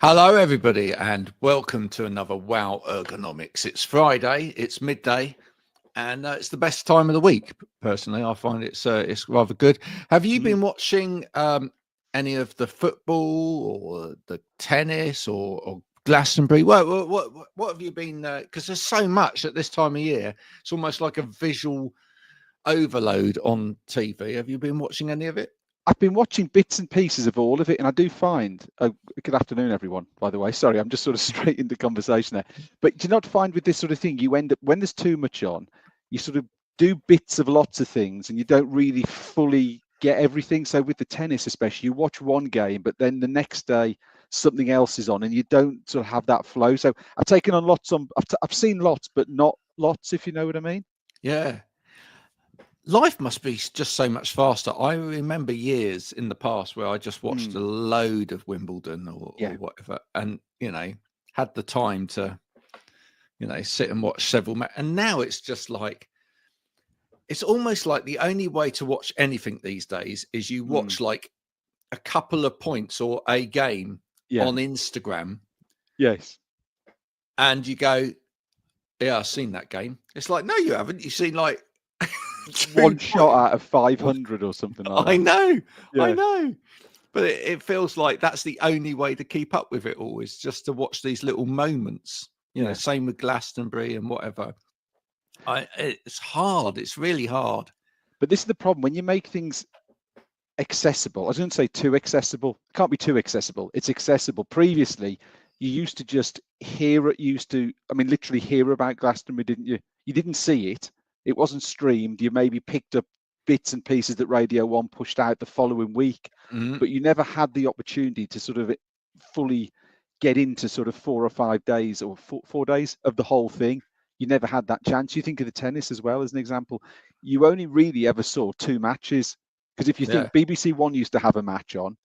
Hello, everybody, and welcome to another WOW Ergonomics. It's Friday, it's midday, and it's the best time of the week. Personally, I find it's rather good. Have you Mm. been watching any of the football or the tennis or Glastonbury? What have you been? Because there's so much at this time of year. It's almost like a visual overload on TV. Have you been watching any of it? I've been watching bits and pieces of all of it, and I do find, good afternoon, everyone, by the way. Sorry, I'm just sort of straight into conversation there. But do you not find with this sort of thing, you end up, when there's too much on, you sort of do bits of lots of things and you don't really fully get everything. So with the tennis, especially, you watch one game, but then the next day, something else is on and you don't sort of have that flow. So I've taken on lots on, I've seen lots, but not lots, if you know what I mean. Yeah. Life must be just so much faster. I remember years in the past where I just watched Mm, a load of Wimbledon or yeah. whatever, and had the time to sit and watch several and now it's just like it's almost like the only way to watch anything these days is you Mm, watch like a couple of points or a game yeah. on Instagram Yes. and you go, yeah, I've seen that game. It's like, no, you haven't. You've seen like two One shot points. out of 500 or something like I that. know, I Yeah, know. But it feels like that's the only way to keep up with it all is just to watch these little moments. yeah. Same with Glastonbury and whatever. It's hard. It's really hard. But this is the problem when you make things accessible. I was going to say too accessible. It can't be too accessible. It's accessible. Previously, you used to just hear it. Used to, I mean, literally hear about Glastonbury, didn't you? You didn't see it. It wasn't streamed. You maybe picked up bits and pieces that Radio One pushed out the following week, Mhm. but you never had the opportunity to sort of fully get into sort of 4 or 5 days or 4 days of the whole thing. You never had that chance. You think of the tennis as well as an example. You only really ever saw two matches because if you Yeah. think BBC One used to have a match on,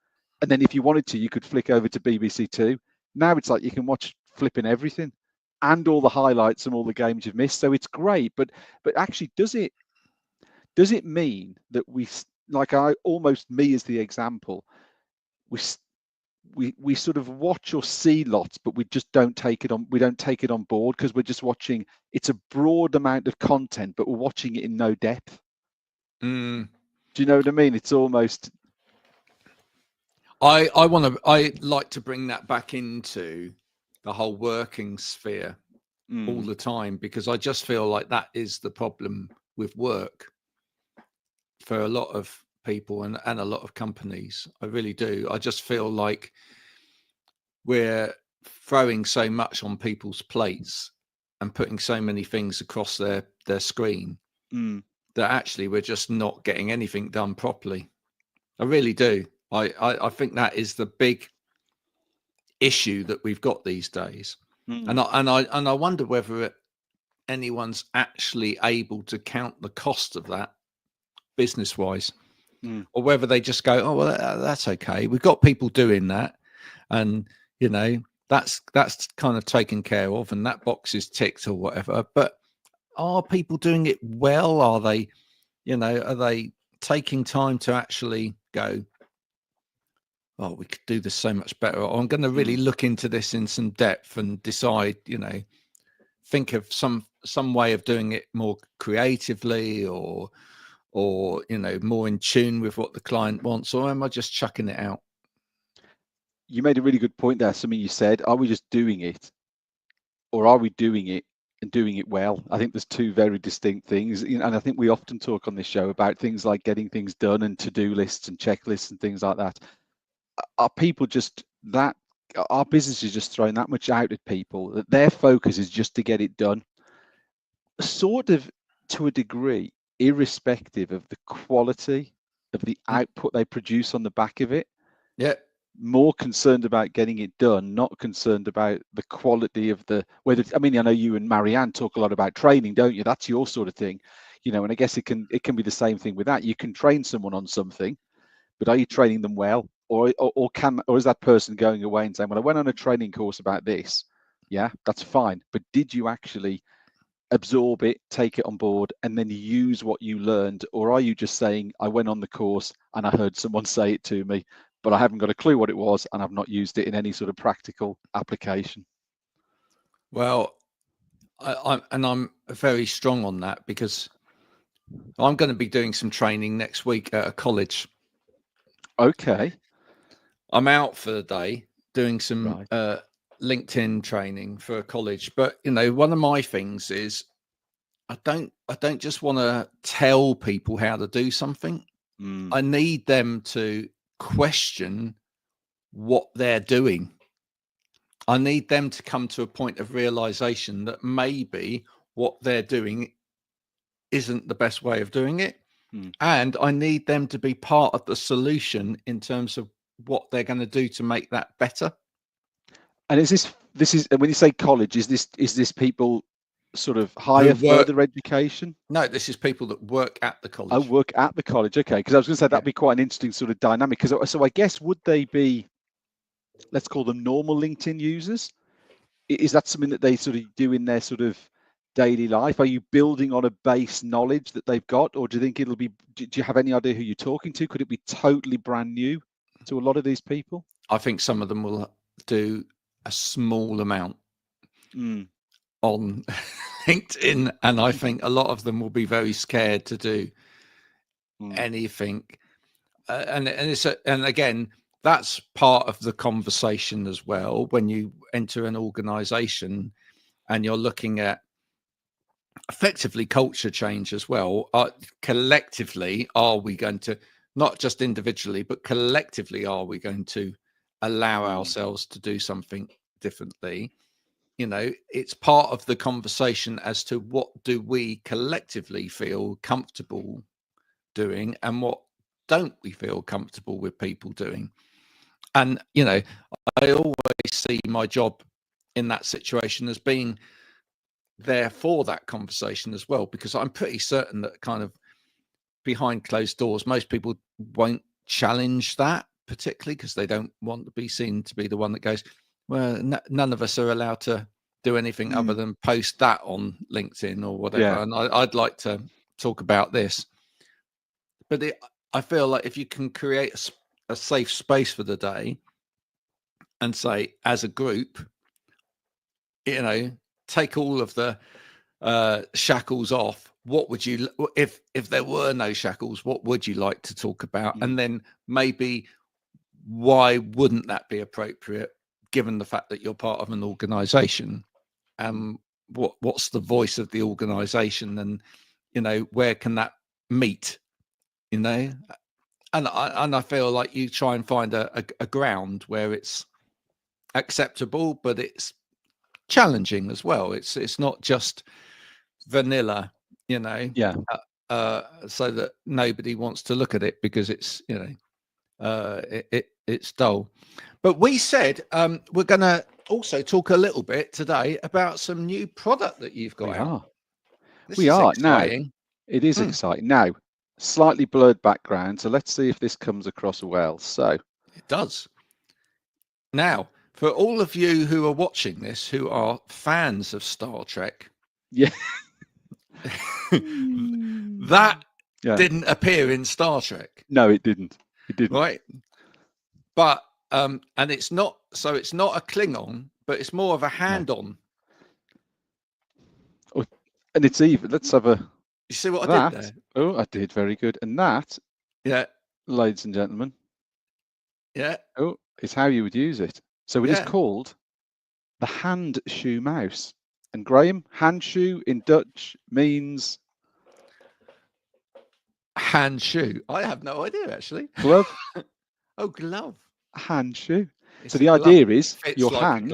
and then if you wanted to, you could flick over to BBC Two. Now it's like you can watch flipping everything and all the highlights from all the games you've missed. So it's great, but actually, does it mean that like I almost me as the example, we we sort of watch or see lots, but we just don't take it on. We don't take it on board because we're just watching. It's a broad amount of content, but we're watching it in no depth. Mm. Do you know what I mean? It's almost I like to bring that back into the whole working sphere all mm, the time because I just feel like that is the problem with work for a lot of people and a lot of companies. I really do. I just feel like we're throwing so much on people's plates and putting so many things across their screen mm. that actually we're just not getting anything done properly. I really do. I think that is the big issue that we've got these days, Mm. and I wonder whether anyone's actually able to count the cost of that business wise, Mm. or whether they just go, oh well, that's okay. We've got people doing that, and that's kind of taken care of, and that box is ticked or whatever. But are people doing it well? Are they taking time to actually go, oh, we could do this so much better, or I'm going to really Mm. look into this in some depth and decide, think of some way of doing it more creatively or more in tune with what the client wants, or am I just chucking it out? You made a really good point there. Something you said. Are we just doing it, or are we doing it and doing it well? I think there's two very distinct things, and I think we often talk on this show about things like getting things done and to-do lists and checklists and things like that. Are people just that? Our business is just throwing that much out at people that their focus is just to get it done, sort of to a degree, irrespective of the quality of the Mm, output they produce on the back of it. yeah. More concerned about getting it done, not concerned about the quality of the whether. I mean, I know you and Marianne talk a lot about training, don't you? That's your sort of thing, and I guess it can be the same thing with that. You can train someone on something, but are you training them well, or is that person going away and saying, well, I went on a training course about this, yeah, that's fine, but did you actually absorb it, take it on board, and then use what you learned? Or are you just saying, I went on the course and I heard someone say it to me, but I haven't got a clue what it was, and I've not used it in any sort of practical application. Well, I'm very strong on that, because I'm going to be doing some training next week at a college. Okay. I'm out for the day doing some Right. LinkedIn training for a college. But one of my things is I don't just want to tell people how to do something. I need them to question what they're doing. I need them to come to a point of realization that maybe what they're doing isn't the best way of doing it. And I need them to be part of the solution in terms of what they're going to do to make that better. And this is when you say college, is this people sort of higher further education? No, this is people that work at the college. Oh, work at the college. Okay, because I was going to say that'd be quite an interesting sort of dynamic. Because so I guess, would they be, let's call them normal LinkedIn users? Is that something that they sort of do in their sort of daily life? Are you building on a base knowledge that they've got, or do you think it'll be? Do you have any idea who you're talking to? Could it be totally brand new to a lot of these people? I think some of them will do a small amount on LinkedIn, and I think a lot of them will be very scared to do anything. And again, that's part of the conversation as well. When you enter an organization and you're looking at effectively culture change as well, collectively, are we going to, not just individually, but collectively, are we going to allow ourselves to do something differently? It's part of the conversation as to what do we collectively feel comfortable doing, and what don't we feel comfortable with people doing. And I always see my job in that situation as being there for that conversation as well, because I'm pretty certain that kind of behind closed doors, most people won't challenge that, particularly because they don't want to be seen to be the one that goes, well, none of us are allowed to do anything other than post that on LinkedIn or whatever. And I'd like to talk about this. But I feel like if you can create a safe space for the day and say, as a group, take all of the shackles off. What would you, if there were no shackles, what would you like to talk about? And then maybe why wouldn't that be appropriate, given the fact that you're part of an organization? What's the voice of the organization, and where can that meet? And I feel like you try and find a ground where it's acceptable, but it's challenging as well. It's not just vanilla, so that nobody wants to look at it because it's it's dull. But we said we're going to also talk a little bit today about some new product that you've got out. We are now. Exciting. It is exciting now. Slightly blurred background, so let's see if this comes across well. So it does. Now, for all of you who are watching this, who are fans of Star Trek, that didn't appear in Star Trek. No, it didn't. It didn't. Right. But and it's not a Klingon, but it's more of a hand-on. Oh, and it's even. Let's have a. You see what I did there? Oh, I did. Very good. And that, ladies and gentlemen, is how you would use it. So it is called the hand shoe mouse. And Graham, hand shoe in Dutch means hand shoe. I have no idea, actually. Glove. Oh, glove. Hand shoe. So the idea is your hand.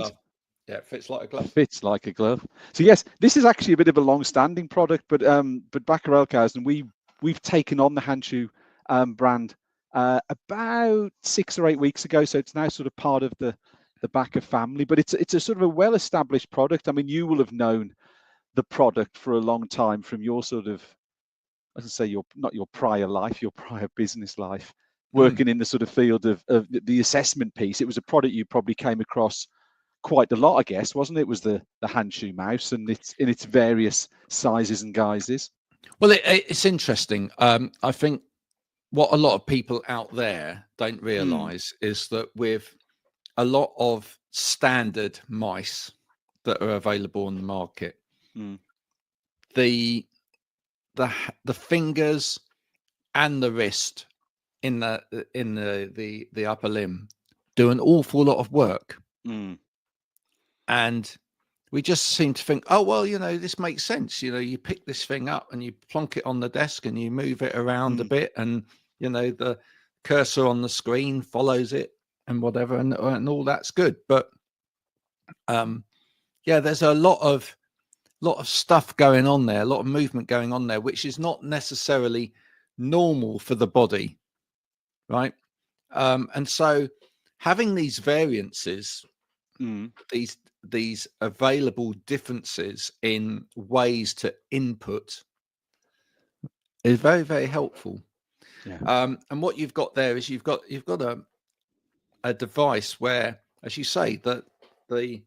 Yeah, it fits like a glove. Fits like a glove. So yes, this is actually a bit of a long-standing product, but Bakker Elkhausen, we've taken on the hand shoe brand about 6 or 8 weeks ago. So it's now sort of part of the Bakker family, but it's a sort of a well-established product. I mean, you will have known the product for a long time from your sort of, as I say, not your prior life, your prior business life, working in the sort of field of the assessment piece. It was a product you probably came across quite a lot, I guess, wasn't it? It was the hand shoe mouse, and it's in its various sizes and guises. Well, it's interesting. I think what a lot of people out there don't realize is that with a lot of standard mice that are available on the market, the fingers and the wrist in the upper limb do an awful lot of work. And we just seem to think, oh, well, this makes sense. You pick this thing up and you plonk it on the desk and you move it around a bit, and the cursor on the screen follows it and whatever, and all that's good. But there's a lot of stuff going on there, a lot of movement going on there, which is not necessarily normal for the body, right? And so having these variances, these available differences in ways to input is very, very helpful. And what you've got there is you've got a device where, as you say, that the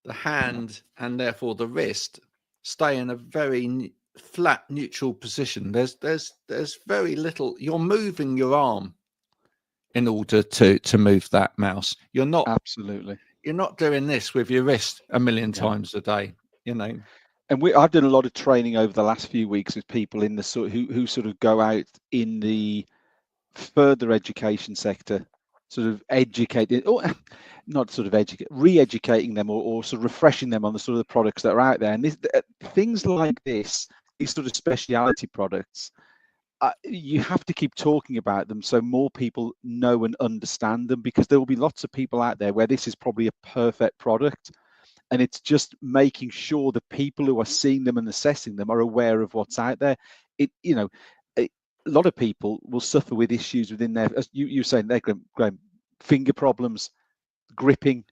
hand and therefore the wrist stay in a very flat, neutral position. There's very little. You're moving your arm in order to move that mouse. You're not You're not doing this with your wrist a million times a day, And I've done a lot of training over the last few weeks with people in the who sort of go out in the further education sector, sort of educating, or not sort of re-educating them, or sort of refreshing them on the sort of the products that are out there. And things like this, these sort of speciality products, you have to keep talking about them so more people know and understand them, because there will be lots of people out there where this is probably a perfect product, and it's just making sure the people who are seeing them and assessing them are aware of what's out there. A lot of people will suffer with issues within their, as you were saying there, Graham, finger problems, gripping.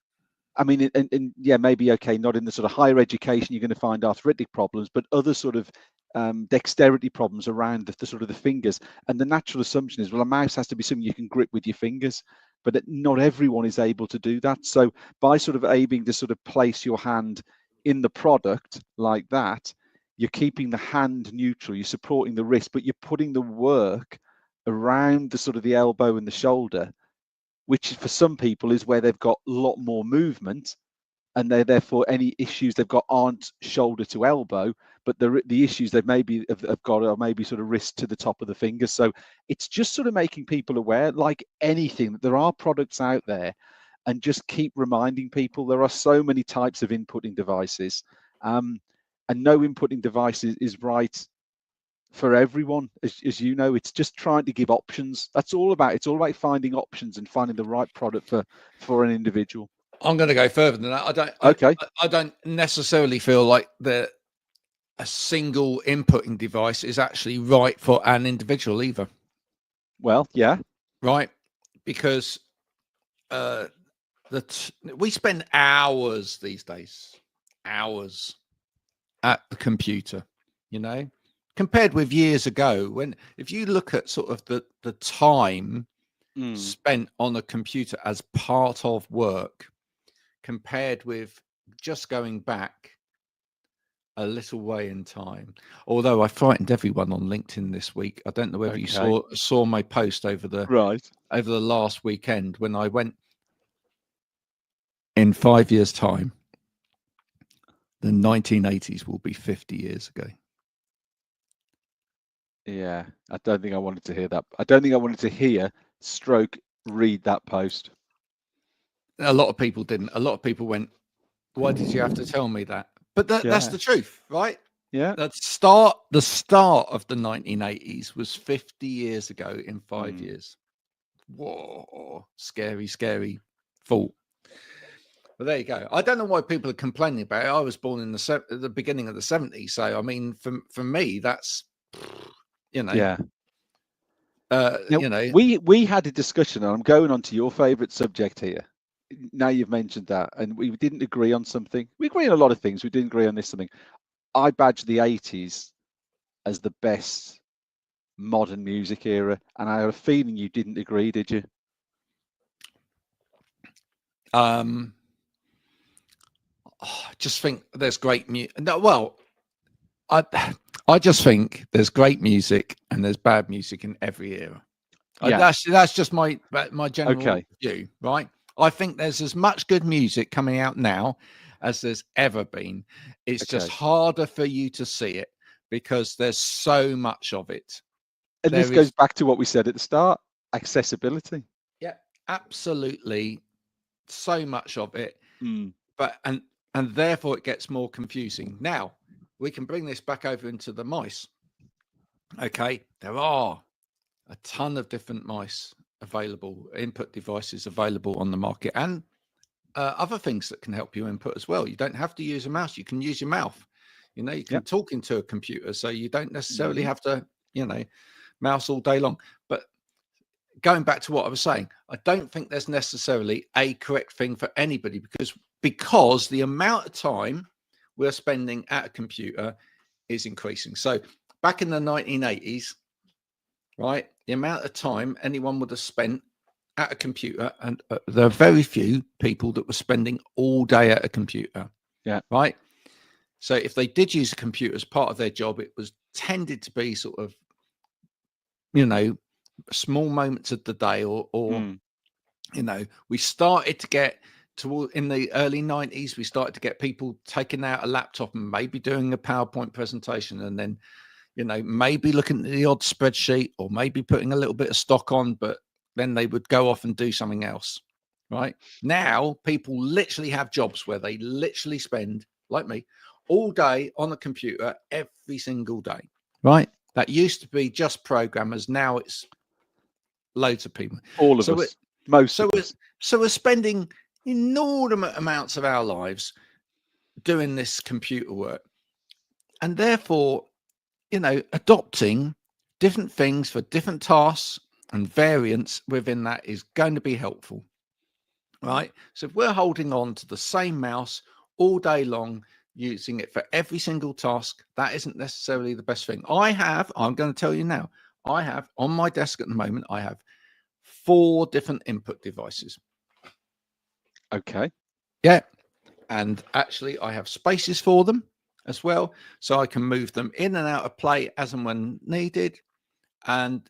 I mean, and maybe not in the sort of higher education you're going to find arthritic problems, but other sort of dexterity problems around the sort of the fingers. And the natural assumption is, well, a mouse has to be something you can grip with your fingers, but not everyone is able to do that. So by sort of aiming to sort of place your hand in the product like that, you're keeping the hand neutral, you're supporting the wrist, but you're putting the work around the sort of the elbow and the shoulder, which for some people is where they've got a lot more movement, and therefore any issues they've got aren't shoulder to elbow, but the issues they've maybe have got are maybe sort of wrist to the top of the fingers. So it's just sort of making people aware, like anything, that there are products out there, and just keep reminding people there are so many types of inputting devices, and no inputting device is right for everyone. As you know, it's just trying to give options. That's all about. It's all about finding options and finding the right product for an individual. I'm going to go further than that. I don't necessarily feel like a single inputting device is actually right for an individual either. Well, yeah, right, because we spend hours these days, at the computer, compared with years ago, when, if you look at sort of the time spent on a computer as part of work, compared with just going back a little way in time. Although I frightened everyone on LinkedIn this week. I don't know whether you saw my post over the last weekend, when I went, in 5 years' time, the 1980s will be 50 years ago. Yeah, I don't think I wanted to hear that. I don't think I wanted to read that post. A lot of people didn't. A lot of people went, why did you have to tell me that? But that's the truth, right? Yeah. The start of the 1980s was 50 years ago in 5 years. Whoa, scary thought. But there you go. I don't know why people are complaining about it. I was born in the beginning of the 70s. So, I mean, for me, that's, Yeah. Now, we had a discussion, and I'm going on to your favorite subject here. Now you've mentioned that, and we didn't agree on something. We agree on a lot of things. We didn't agree on this something. I badge the 80s as the best modern music era, and I have a feeling you didn't agree, did you? I just think there's great music. No, well, I just think there's great music and there's bad music in every era. Yeah. That's just my general Okay. view, right? I think there's as much good music coming out now as there's ever been. It's just Okay. harder for you to see it because there's so much of it. And this There goes is, back to what we said at the start, accessibility. yeah, absolutely so much of it, Mm. but and therefore it gets more confusing. Now we can bring this back over into the mice. Okay, there are a ton of different mice available, input devices available on the market, and other things that can help you input as well. You don't have to use a mouse, you can use your mouth. You can Yep. talk into a computer, so you don't necessarily Mhm. have to, mouse all day long. But going back to what I was saying, I don't think there's necessarily a correct thing for anybody because the amount of time we're spending at a computer is increasing. So back in the 1980s, right, the amount of time anyone would have spent at a computer, and there are very few people that were spending all day at a computer. Yeah. Right. So if they did use a computer as part of their job, it was tended to be sort of, small moments of the day, or Mm. we started to get in the early 90s, we started to get people taking out a laptop and maybe doing a PowerPoint presentation, and then maybe looking at the odd spreadsheet or maybe putting a little bit of stock on, but then they would go off and do something else. Right now, people literally have jobs where they literally spend, like me, all day on a computer every single day. Right. That used to be just programmers. Now it's loads of people. All of So us. Most so of we're us. so we're spending inordinate amounts of our lives doing this computer work, and therefore, adopting different things for different tasks and variants within that is going to be helpful, right? So if we're holding on to the same mouse all day long, using it for every single task, that isn't necessarily the best thing. I'm going to tell you now, I have on my desk at the moment, I have 4 different input devices. Okay. Yeah. And actually, I have spaces for them as well, so I can move them in and out of play as and when needed. And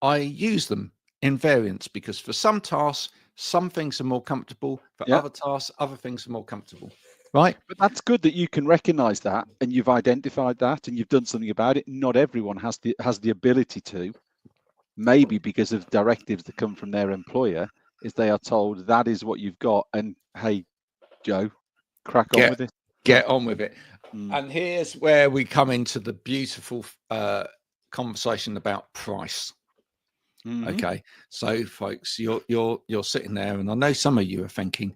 I use them in variants because for some tasks, some things are more comfortable. For Yeah. other tasks, other things are more comfortable. Right. But that's good that you can recognize that and you've identified that and you've done something about it. Not everyone has the ability to, maybe because of directives that come from their employer, is they are told that is what you've got, and hey, Joe, crack on with it. Get on with it. Mm. And here's where we come into the beautiful conversation about price. Mhm. Okay, so folks, you're sitting there, and I know some of you are thinking,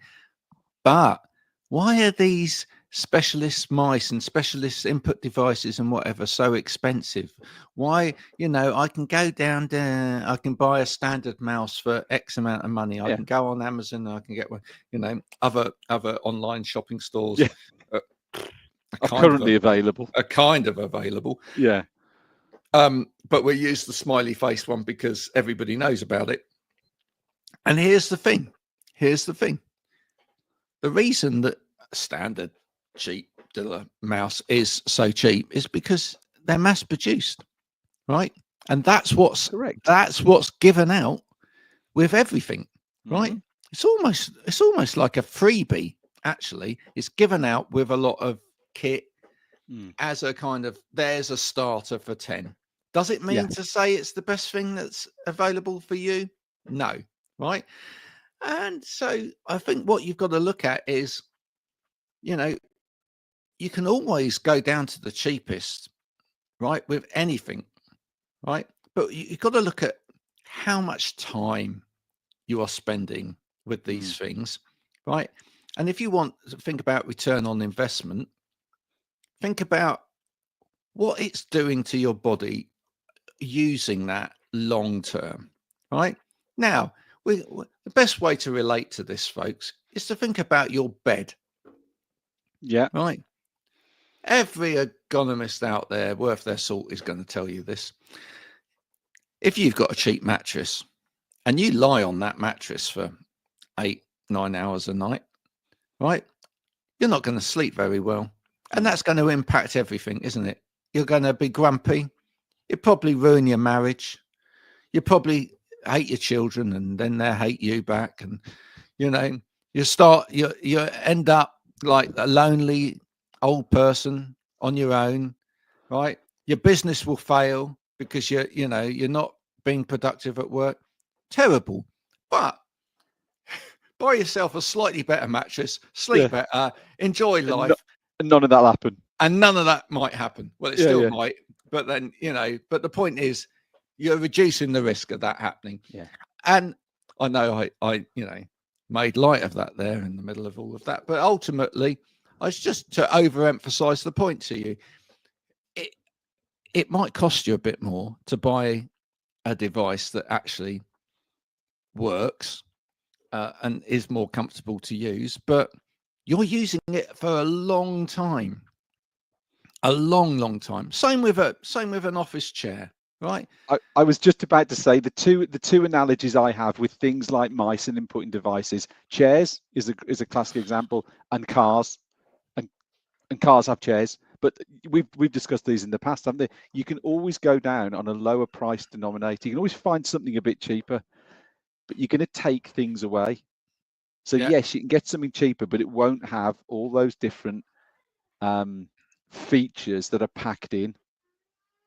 but why are these specialist mice and specialist input devices and whatever so expensive? Why, I can go down there, I can buy a standard mouse for X amount of money. I Yeah. can go on Amazon, I can get one, other online shopping stores Yeah. are Are kind of currently available. available. Yeah. But we use the smiley face one because everybody knows about it. And here's the thing. The reason that standard cheap Dilla mouse is so cheap is because they're mass produced, right? And that's what's Correct. given out with everything, right? Mhm. It's almost like a freebie. Actually, it's given out with a lot of kit Mm. as a kind of, there's a starter for 10. Does it Yeah. mean to say it's the best thing that's available for you? No, right? And so I think what you've got to look at is, you can always go down to the cheapest, right, with anything, right? But you've got to look at how much time you are spending with these Mm. things, right? And if you want to think about return on investment, think about what it's doing to your body using that long term, right? Now, the best way to relate to this, folks, is to think about your bed, Yeah. right? Every ergonomist out there worth their salt is going to tell you this. If you've got a cheap mattress and you lie on that mattress for 8-9 hours a night, right? You're not going to sleep very well. And Mm. that's going to impact everything, isn't it? You're going to be grumpy. You'll probably ruin your marriage. You're probably hate your children, and then they hate you back, and you know, you end up like a lonely old person on your own, right? Your business will fail because you're not being productive at work. Terrible. But buy yourself a slightly better mattress, sleep better, enjoy And, life, and none of that'll happen. and none of that might happen. Well, it still might, but then but the point is, you're reducing the risk of that happening. Yeah. And I know I made light of that there in the middle of all of that, but ultimately, I was just to overemphasize the point to you. It might cost you a bit more to buy a device that actually works and is more comfortable to use, but you're using it for a long time. A long time. Same with an office chair, right? I was just about to say the two analogies I have with things like mice and inputting devices. Chairs is a classic example, and cars, and cars have chairs. But we've discussed these in the past, haven't they? You can always go down on a lower price denominator. You can always find something a bit cheaper, but you're going to take things away. So yes, you can get something cheaper, but it won't have all those different features that are packed in.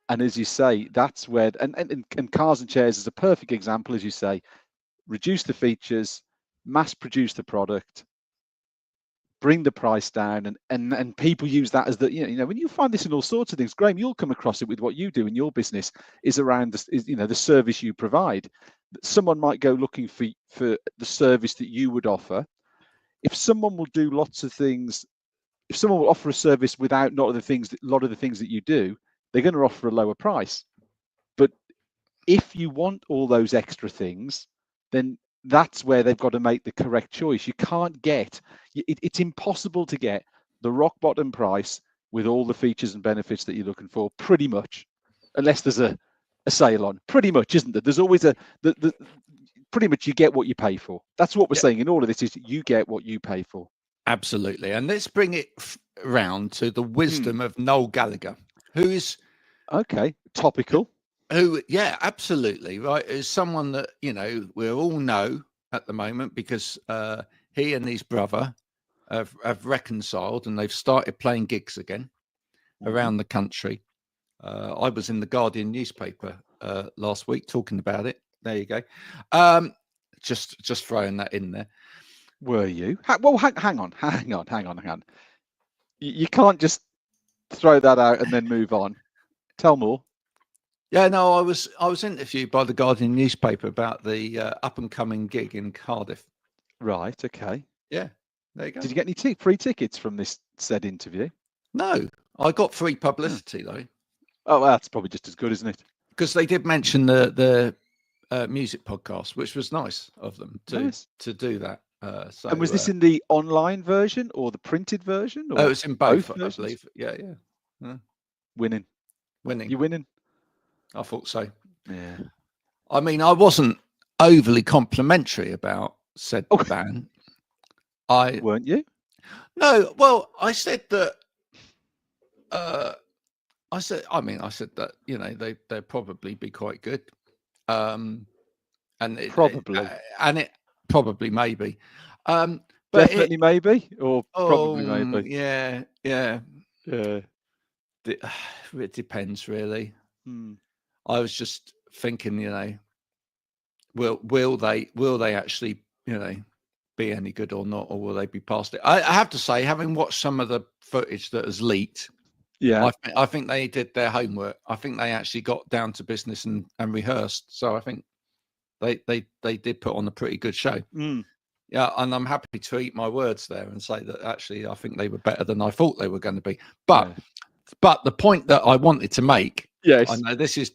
And as you say, that's where and cars and chairs is a perfect example, as you say. Reduce the features, mass produce the product, bring the price down, and people use that as the when you find this in all sorts of things, Graham, you'll come across it with what you do in your business is around the service you provide. Someone might go looking for the service that you would offer. If someone will do lots of things, if someone will offer a service without a lot of the things that you do, they're going to offer a lower price. But if you want all those extra things, then that's where they've got to make the correct choice. You can't get, it's impossible to get the rock bottom price with all the features and benefits that you're looking for, pretty much, unless there's a sale on. Pretty much, isn't there? There's always pretty much you get what you pay for. That's what we're saying in all of this, is you get what you pay for. Absolutely. And let's bring it round to the wisdom of Noel Gallagher, who is topical. Who, yeah, absolutely right. Is someone that we all know at the moment because he and his brother have reconciled and they've started playing gigs again around the country. I was in the Guardian newspaper last week talking about it. There you go. Just throwing that in there. Were you? Well, hang on. You can't just throw that out and then move on. Tell more. Yeah, no, I was interviewed by the Guardian newspaper about the up and coming gig in Cardiff. Right. Okay. Yeah. There you go. Did you get any free tickets from this said interview? No, I got free publicity though. Oh, well, that's probably just as good, isn't it? Because they did mention the music podcast, which was nice of them to do that. And was this in the online version or the printed version? Or it was in both, I versions? believe. Yeah. Winning. You winning? I thought so. Yeah. I mean, I wasn't overly complimentary about said band. Weren't you? No. Well, I said that. I said that they'd probably be quite good. And it probably maybe. But definitely maybe, or probably maybe. Yeah. It depends really. I was just thinking, will they actually, be any good or not, or will they be past it? I have to say, having watched some of the footage that has leaked, I think they did their homework. I think they actually got down to business and rehearsed. So I think they did put on a pretty good show. Yeah, and I'm happy to eat my words there and say that actually I think they were better than I thought they were going to be. But the point that I wanted to make, I know this is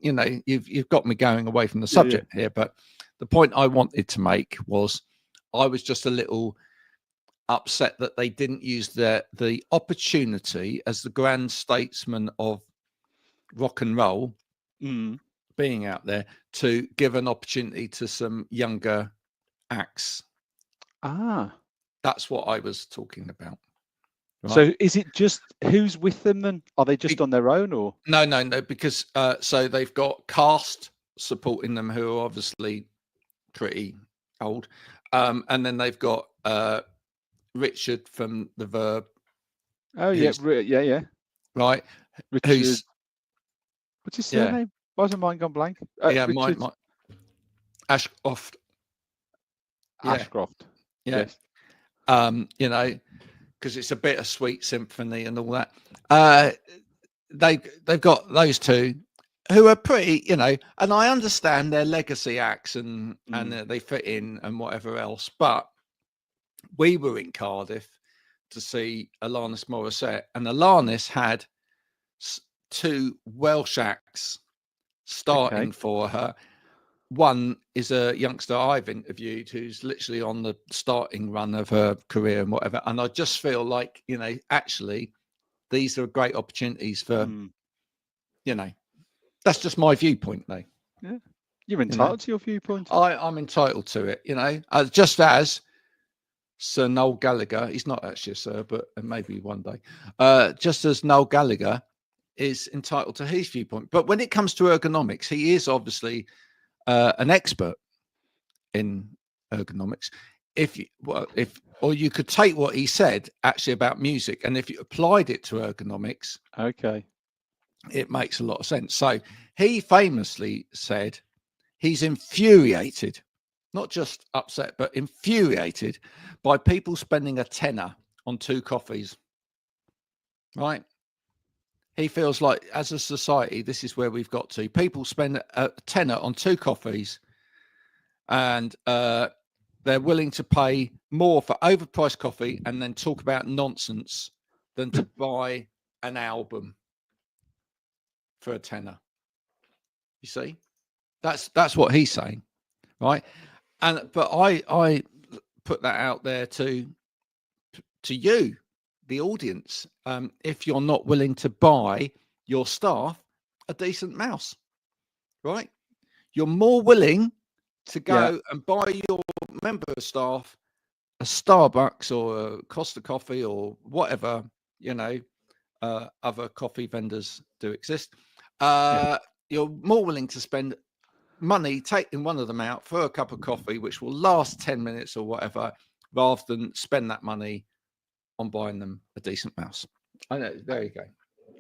you've got me going away from the subject here, but the point I wanted to make was I was just a little upset that they didn't use the opportunity as the grand statesman of rock and roll being out there to give an opportunity to some younger acts. That's what I was talking about. Right? So is it just who's with them then? Are they just on their own or? No, because so they've got cast supporting them who are obviously pretty old. And then they've got Richard from the Verb. Oh yeah, yeah. Right. Richard. What's his surname? Why has mine gone blank? Yeah, Richard my Ashcroft. Ashcroft. Yeah. Yes. You know, because it's a bittersweet symphony and all that. They've got those two who are pretty, you know, and I understand their legacy acts and they fit in and whatever else. But we were in Cardiff to see Alanis Morissette, and Alanis had two Welsh acts starting for her. One is a youngster I've interviewed who's literally on the starting run of her career and whatever. And I just feel like, you know, actually, these are great opportunities for, you know, that's just my viewpoint, though. Yeah. You're entitled to your viewpoint. I'm entitled to it, you know, just as Sir Noel Gallagher, he's not actually a sir, but maybe one day, just as Noel Gallagher is entitled to his viewpoint. But when it comes to ergonomics, he is obviously an expert in ergonomics. Or you could take what he said actually about music, and if you applied it to ergonomics, it makes a lot of sense. So he famously said he's infuriated, not just upset, but infuriated by people spending a tenner on 2 coffees. Right? He feels like, as a society, this is where we've got to. People spend a tenner on 2 coffees, and they're willing to pay more for overpriced coffee and then talk about nonsense than to buy an album for a tenner. You see, that's what he's saying, right? But I put that out there to you, the audience. If you're not willing to buy your staff a decent mouse, right? You're more willing to go and buy your member staff a Starbucks or a Costa Coffee or whatever, you know, other coffee vendors do exist. You're more willing to spend money taking one of them out for a cup of coffee, which will last 10 minutes or whatever, rather than spend that money on buying them a decent mouse. I know. There you go.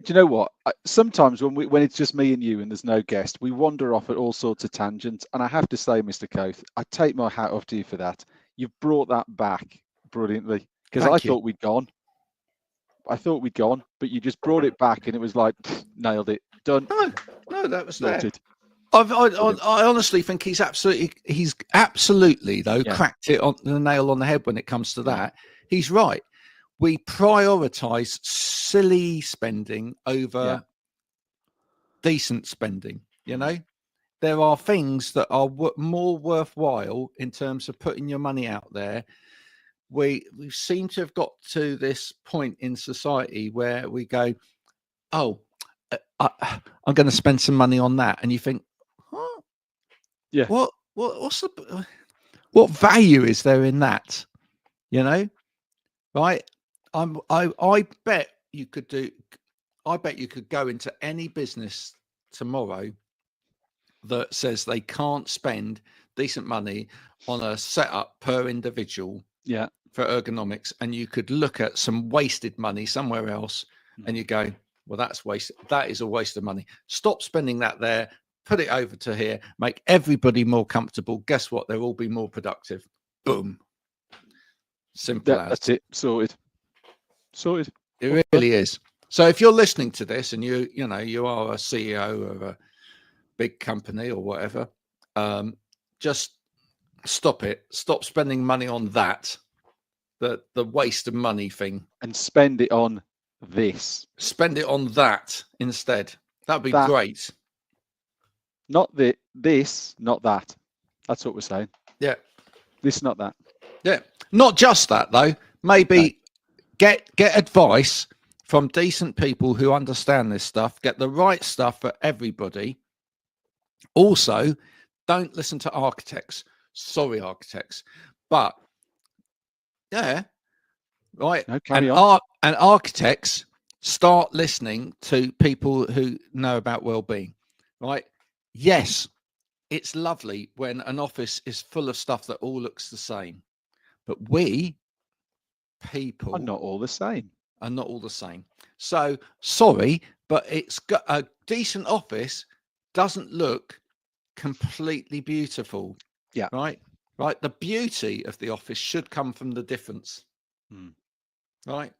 Do you know what? Sometimes when it's just me and you and there's no guest, we wander off at all sorts of tangents. And I have to say, Mr. Coath, I take my hat off to you for that. You've brought that back brilliantly, because I thought we'd gone. But you just brought it back, and it was like, nailed it, done. No, that was sorted. I honestly think he's absolutely though cracked it on the nail on the head when it comes to that. He's right. We prioritize silly spending over decent spending. You know, there are things that are more worthwhile in terms of putting your money out there. We seem to have got to this point in society where we go, oh, I'm going to spend some money on that, and you think, huh? Yeah. What value is there in that? You know, right? I bet you could go into any business tomorrow that says they can't spend decent money on a setup per individual for ergonomics, and you could look at some wasted money somewhere else and you go, well, that's wasted. That is a waste of money. Stop spending that there, put it over to here, make everybody more comfortable. Guess what? They'll all be more productive. Boom. Simple as. That's it. Sorted. It really is. So if you're listening to this and you are a CEO of a big company or whatever, just stop it. Stop spending money on that, the waste of money thing, and spend it on this. Spend it on that instead. That'd be great. Not this, not that. That's what we're saying. Yeah. This, not that. Yeah. Not just that though. Maybe get advice from decent people who understand this stuff. Get the right stuff for everybody. Also, don't listen to architects. Sorry, architects. But right. And architects, start listening to people who know about well-being. Right. Yes, it's lovely when an office is full of stuff that all looks the same. But we people Are not all the same. are not all the same. So sorry, but it's got a decent office doesn't look completely beautiful. Yeah. Right. The beauty of the office should come from the difference. Right.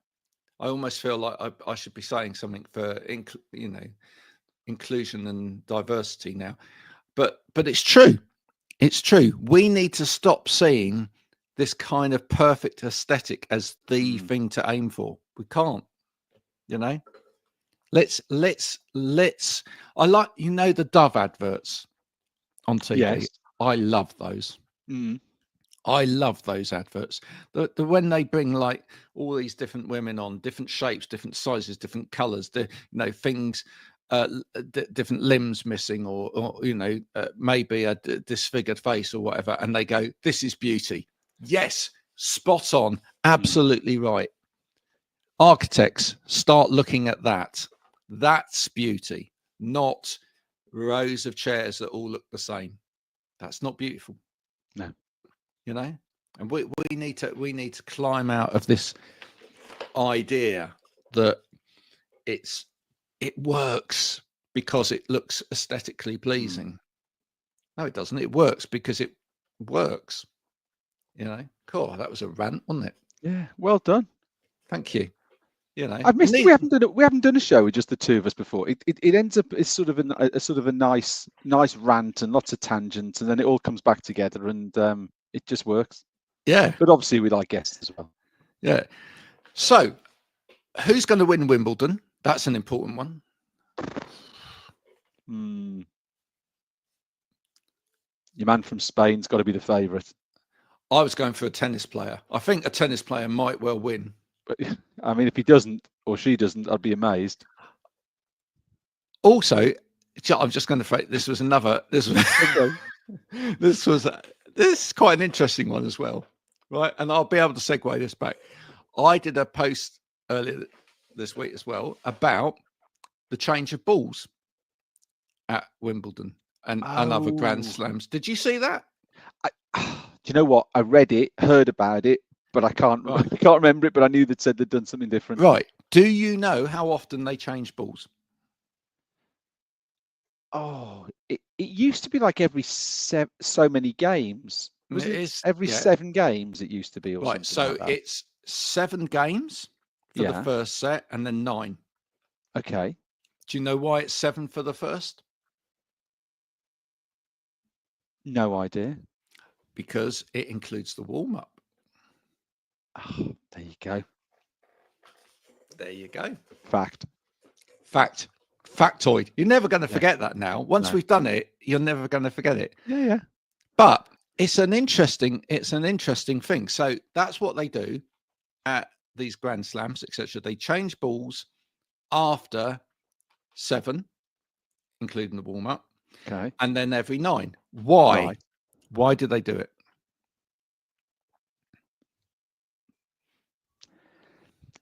I almost feel like I should be saying something for inclusion and diversity now, but it's true. It's true. We need to stop seeing this kind of perfect aesthetic as the thing to aim for. We can't. Let's. I like the Dove adverts on TV. Yes. I love those. I love those adverts. The when they bring like all these different women on, different shapes, different sizes, different colours, things, different limbs missing, or maybe a disfigured face or whatever, and they go, "This is beauty." Yes, spot on, absolutely right. Architects, start looking at that. That's beauty, not rows of chairs that all look the same. That's not beautiful. No. And we need to climb out of this idea that it works because it looks aesthetically pleasing. No, it doesn't. It works because it works. Cool. That was a rant, wasn't it? Yeah. Well done. Thank you. I've missed it. We haven't done a show with just the two of us before. It ends up as sort of a nice rant and lots of tangents, and then it all comes back together, and it just works. Yeah. But obviously we like guests as well. Yeah. So, who's going to win Wimbledon? That's an important one. Your man from Spain's got to be the favourite. I was going for a tennis player. I think a tennis player might well win. But I mean, if he doesn't or she doesn't, I'd be amazed. Also, I'm just going to say this was this is quite an interesting one as well, right? And I'll be able to segue this back. I did a post earlier this week as well about the change of balls at Wimbledon and other Grand Slams. Did you see that? Do you know what? I read it, heard about it, but I can't remember it. But I knew they'd said they'd done something different. Right. Do you know how often they change balls? Oh, it used to be like every so many games. Was it every 7 games? It used to be, or right. So like it's 7 games for the first set, and then 9. Okay. Do you know why it's 7 for the first? No idea. Because it includes the warm up. Oh, there you go. There you go. Fact. Factoid. You're never going to forget that now. Once we've done it, you're never going to forget it. Yeah. But it's an interesting thing. So that's what they do at these Grand Slams, etc. They change balls after 7, including the warm up. Okay. And then every 9. Why? Right. Why do they do it?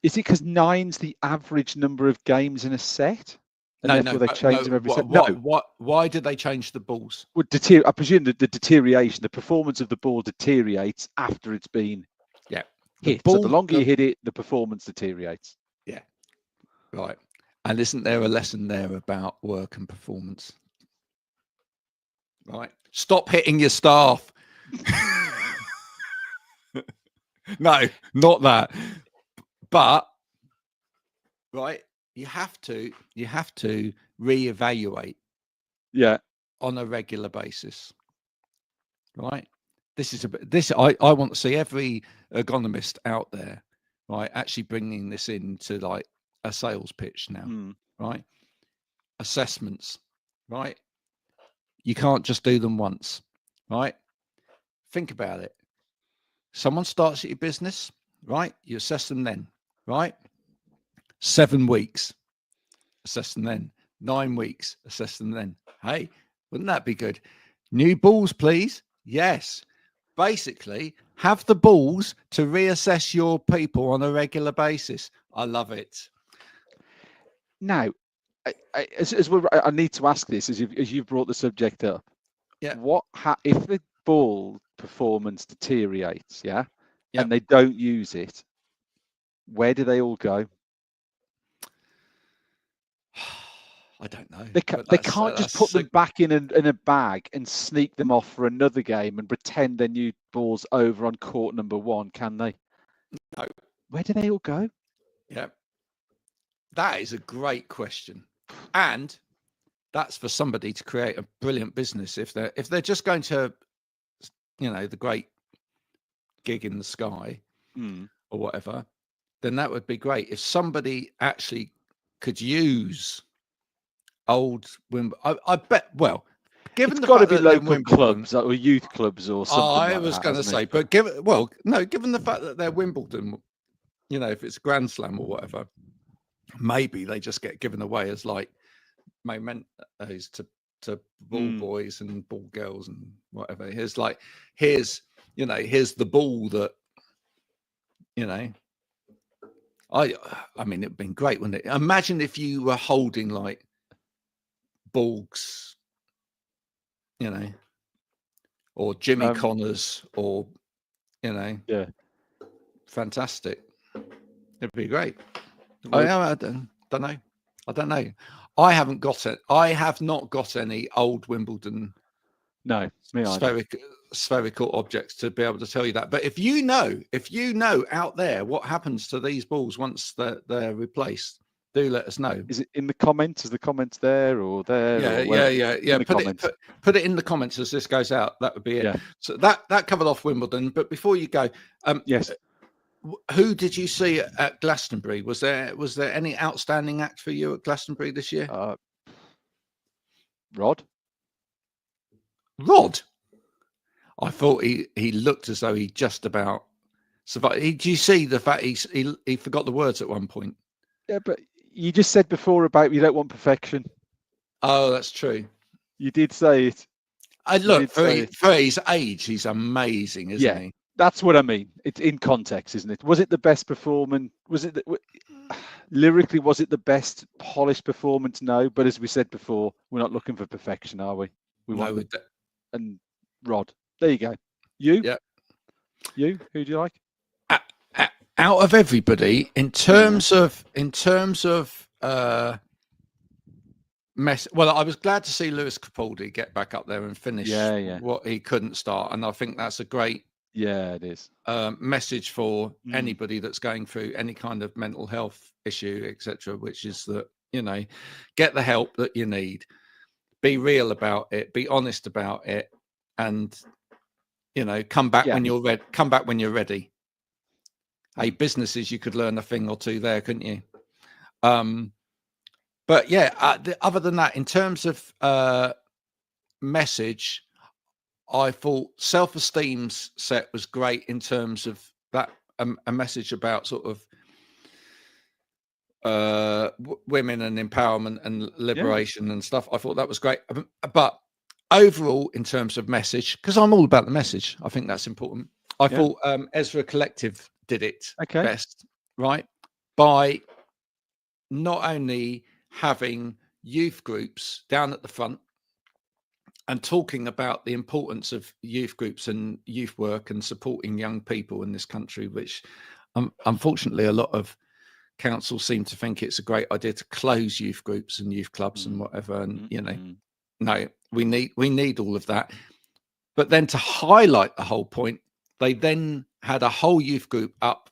Is it because 9's the average number of games in a set? And no. They change them every set? Why did they change the balls? Well, I presume that the deterioration, the performance of the ball deteriorates after it's been hit. So the longer you hit it, the performance deteriorates. Yeah. Right. And isn't there a lesson there about work and performance? Right. Stop hitting your staff. No, not that. But right, you have to reevaluate on a regular basis. Right? I want to see every ergonomist out there, right, actually bringing this into like a sales pitch now. Right? Assessments, right? You can't just do them once, right? Think about it. Someone starts at your business, right? You assess them then, right? 7 weeks, assess them then. 9 weeks, assess them then. Hey, wouldn't that be good? New balls, please. Yes. Basically, have the balls to reassess your people on a regular basis. I love it. Now, I need to ask this as you've brought the subject up. Yeah. If the ball performance deteriorates, Yeah. and they don't use it, where do they all go? I don't know. They can't just put them back in a bag and sneak them off for another game and pretend their new ball's over on court number 1, can they? No. Where do they all go? Yeah. That is a great question. And that's for somebody to create a brilliant business. If they're just going to, the great gig in the sky or whatever, then that would be great. If somebody actually could use old Wimbledon, I bet. Well, given It's the got to fact be that local clubs or youth clubs or something. I was going to say, but given the fact that they're Wimbledon, if it's Grand Slam or whatever, maybe they just get given away as like mementos to ball boys and ball girls and whatever. Here's the ball that, I mean, it'd been great, wouldn't it? Imagine if you were holding like Borg's, or Jimmy Connors, or fantastic. It'd be great. I don't know. I haven't got it. I have not got any old Wimbledon spherical objects to be able to tell you that. But if you know out there what happens to these balls once they're replaced, do let us know. Is it in the comments? Is the comments there or there? Yeah. Put it in the comments as this goes out. That would be it. Yeah. So that covered off Wimbledon. But before you go, yes. Who did you see at Glastonbury? Was there any outstanding act for you at Glastonbury this year? Rod. I thought he looked as though he just about survived. Did you see the fact he forgot the words at one point? Yeah, but you just said before about you don't want perfection. Oh, that's true. You did say it. Look, for his age, he's amazing, isn't he? That's what I mean. It's in context, isn't it? Was it the best performance? Lyrically, was it the best polished performance? No, but as we said before, we're not looking for perfection, are we? And Rod, there you go. You? Yeah. You? Who do you like? Out of everybody, in terms of well, I was glad to see Lewis Capaldi get back up there and finish what he couldn't start, and I think that's a great it is message for anybody that's going through any kind of mental health issue, etc., which is that get the help that you need, be real about it, be honest about it, and come back when you're ready. Come back when you're ready. Hey, businesses, you could learn a thing or two there, couldn't you? But other than that, in terms of message, I thought Self-Esteem's set was great in terms of that, a message about sort of women and empowerment and liberation and stuff. I thought that was great. But overall, in terms of message, because I'm all about the message, I think that's important. I thought Ezra Collective did it best, right? By not only having youth groups down at the front and talking about the importance of youth groups and youth work and supporting young people in this country, which unfortunately a lot of councils seem to think it's a great idea to close youth groups and youth clubs and whatever. And no, we need all of that. But then to highlight the whole point, they then had a whole youth group up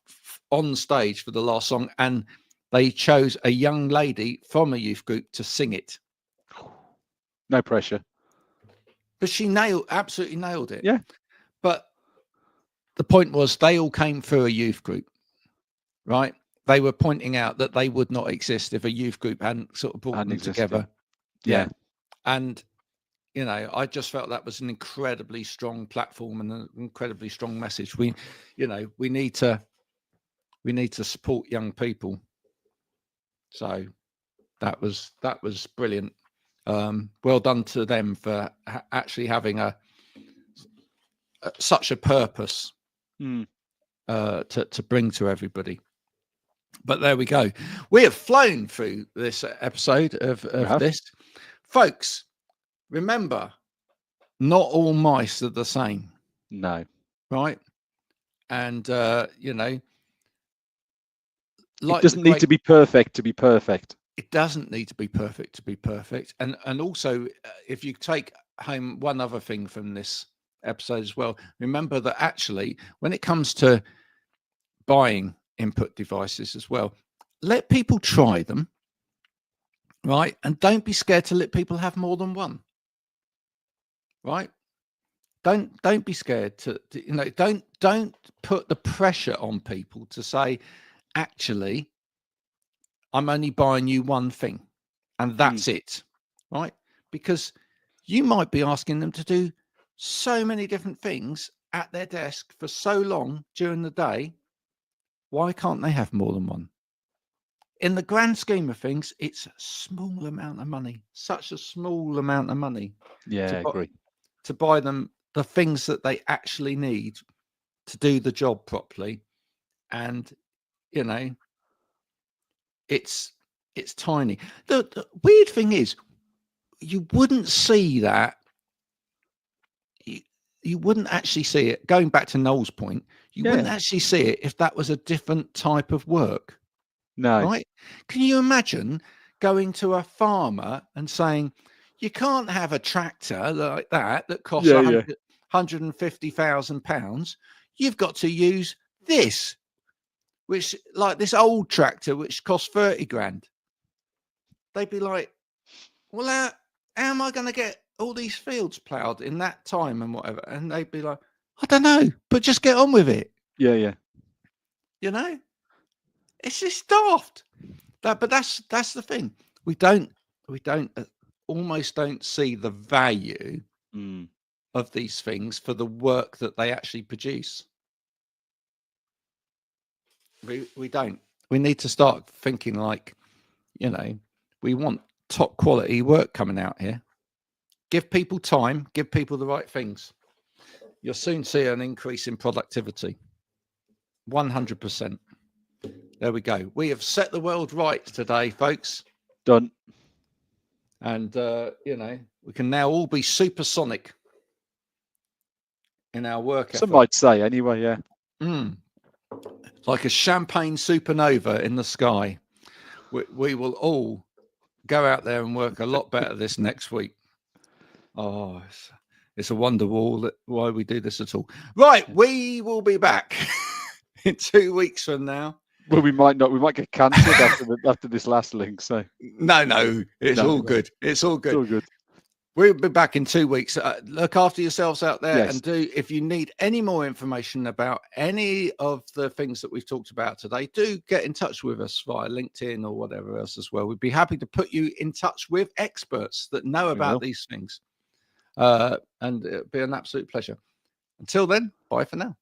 on stage for the last song, and they chose a young lady from a youth group to sing it. No pressure. But she absolutely nailed it. Yeah. But the point was they all came through a youth group, right? They were pointing out that they would not exist if a youth group hadn't sort of brought them together. Yeah. And, I just felt that was an incredibly strong platform and an incredibly strong message. We need to support young people. So that was brilliant. Well done to them for actually having such a purpose to bring to everybody. But there we go. We have flown through this episode of this, folks. Remember, not all mice are the same, No. right? And you know, It doesn't need to be perfect to be perfect. It doesn't need to be perfect to be perfect. And also, if you take home one other thing from this episode as well, remember that actually, when it comes to buying input devices as well, let people try them, right? And don't be scared to let people have more than one, right? Don't be scared to you know, don't put the pressure on people to say, actually, I'm only buying you one thing and that's it, right? Because you might be asking them to do so many different things at their desk for so long during the day. Why can't they have more than one? In the grand scheme of things, it's a small amount of money, such a small amount of money Yeah, I agree. to buy them the things that they actually need to do the job properly. And, you know, it's tiny. The weird thing is, you wouldn't see that. You wouldn't actually see it. Going back to Noel's point, you wouldn't actually see it if that was a different type of work. No. Right? Can you imagine going to a farmer and saying, you can't have a tractor like that costs £150,000. You've got to use this, which, like this old tractor, which costs 30 grand. They'd be like, well, how am I going to get all these fields ploughed in that time and whatever? And they'd be like, I don't know, but just get on with it. Yeah. You know, it's just daft. But that's the thing. We almost don't see the value of these things for the work that they actually produce. We don't. We need to start thinking like, you know, we want top quality work coming out here. Give people time, give people the right things. You'll soon see an increase in productivity. 100%. There we go. We have set the world right today, folks. Done. And, you know, we can now all be supersonic in our work effort. Some might say anyway, yeah. Like a champagne supernova in the sky. We will all go out there and work a lot better this next week. Oh, it's a wonder why we do this at all. Right, we will be back in 2 weeks from now. Well, we might not. We might get cancelled after this last link. So no, it's all good. It's all good. It's all good. We'll be back in 2 weeks. Look after yourselves out there, Yes. and if you need any more information about any of the things that we've talked about today, do get in touch with us via LinkedIn or whatever else as well. We'd be happy to put you in touch with experts that know about these things. And it'll be an absolute pleasure. Until then, bye for now.